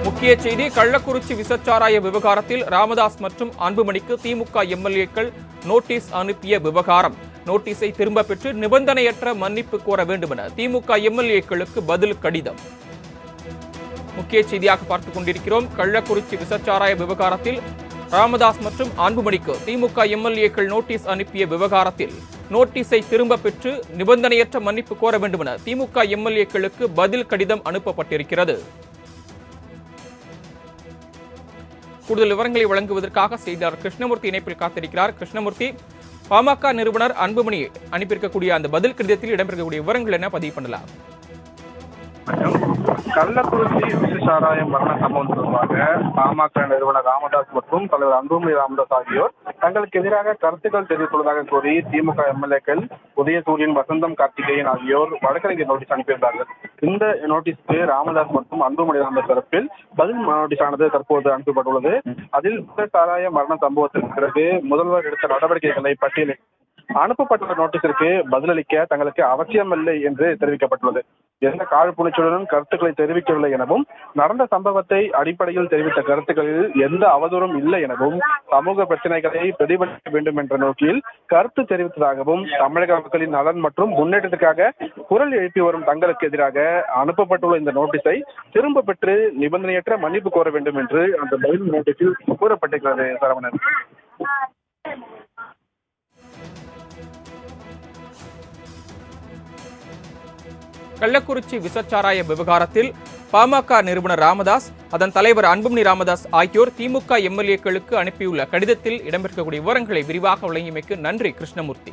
முக்கிய செய்தி: கள்ளக்குறிச்சி விசச்சாராய விவகாரத்தில் ராமதாஸ் மற்றும் அன்புமணிக்கு திமுக எம்எல்ஏக்கள் நோட்டீஸ் அனுப்பிய விவகாரம். நோட்டீஸை திரும்ப பெற்று நிபந்தனையற்ற மன்னிப்பு கோர வேண்டும் என திமுக எம்எல்ஏக்களுக்கு பதில் கடிதம். முக்கிய செய்தியாக பார்த்துக் கொண்டிருக்கிறோம். கள்ளக்குறிச்சி விசச்சாராய விவகாரத்தில் ராமதாஸ் மற்றும் அன்புமணிக்கு திமுக எம்எல்ஏக்கள் நோட்டீஸ் அனுப்பிய விவகாரத்தில் நோட்டீஸை திரும்ப பெற்று நிபந்தனையற்ற மன்னிப்பு கோர வேண்டும் என திமுக எம்எல்ஏக்களுக்கு பதில் கடிதம் அனுப்பப்பட்டிருக்கிறது. கூடுதல் விவரங்களை வழங்குவதற்காக செய்தியாளர் கிருஷ்ணமூர்த்தி இணைப்பில் காத்திருக்கிறார். கிருஷ்ணமூர்த்தி, பாமக நிறுவனர் அன்புமணி அனுப்பியிருக்கக்கூடிய அந்த பதில் கடிதத்தில் இடம்பெறக்கூடிய விவரங்கள் என்ன பதிவு பண்ணலாம்? கள்ளக்குறிச்சி விசச்சாராய மரண சம்பவம் தொடர்பாக பாமக நிறுவனர் ராமதாஸ் மற்றும் தலைவர் அன்புமணி ராமதாஸ் ஆகியோர் தங்களுக்கு எதிராக கருத்துக்கள் தெரிவித்துள்ளதாக கூறி திமுக எம்எல்ஏக்கள் உதயசூரியன், வசந்தம் கார்த்திகேயன் ஆகியோர் வழக்கறிஞர் நோட்டீஸ் அனுப்பியிருந்தார்கள். இந்த நோட்டீஸுக்கு ராமதாஸ் மற்றும் அன்புமணி ராமதாஸ் தரப்பில் பதில் நோட்டீஸ் ஆனது தற்போது அனுப்பப்பட்டுள்ளது. அதில் விசச்சாராய மரண சம்பவத்திற்கு பிறகு முதல்வர் எடுத்த நடவடிக்கைகளை பட்டியலில் அனுப்பப்பட்டுள்ள நோட்டீஸிற்கு பதிலளிக்க தங்களுக்கு அவசியமில்லை என்று தெரிவிக்கப்பட்டுள்ளது. எந்த காழ்ப்புணர்ச்சியுடனும் கருத்துக்களை தெரிவிக்கவில்லை எனவும், நடந்த சம்பவத்தை அடிப்படையில் தெரிவித்த கருத்துக்களில் எந்த அவதூறும் இல்லை எனவும், சமூக பிரச்சனைகளை பிரதிபலிக்க வேண்டும் என்ற நோக்கில் கருத்து தெரிவித்ததாகவும், தமிழக மக்களின் நலன் மற்றும் முன்னேற்றத்துக்காக குரல் எழுப்பி வரும் தங்களுக்கு எதிராக அனுப்பப்பட்டுள்ள இந்த நோட்டீஸை திரும்ப பெற்று நிபந்தனையற்ற மன்னிப்பு கோர வேண்டும் என்று அந்த பதில் நோட்டீஸில் கூறப்பட்டிருக்கிறது. சரவணன். கள்ளக்குறிச்சி விசச்சாராய விவகாரத்தில் பாமக நிறுவனர் ராமதாஸ், அதன் தலைவர் அன்புமணி ராமதாஸ் ஆகியோர் திமுக எம்எல்ஏக்களுக்கு அனுப்பியுள்ள கடிதத்தில் இடம்பெறக்கூடிய விவரங்களை விரிவாக வழங்கியமைக்கு நன்றி கிருஷ்ணமூர்த்தி.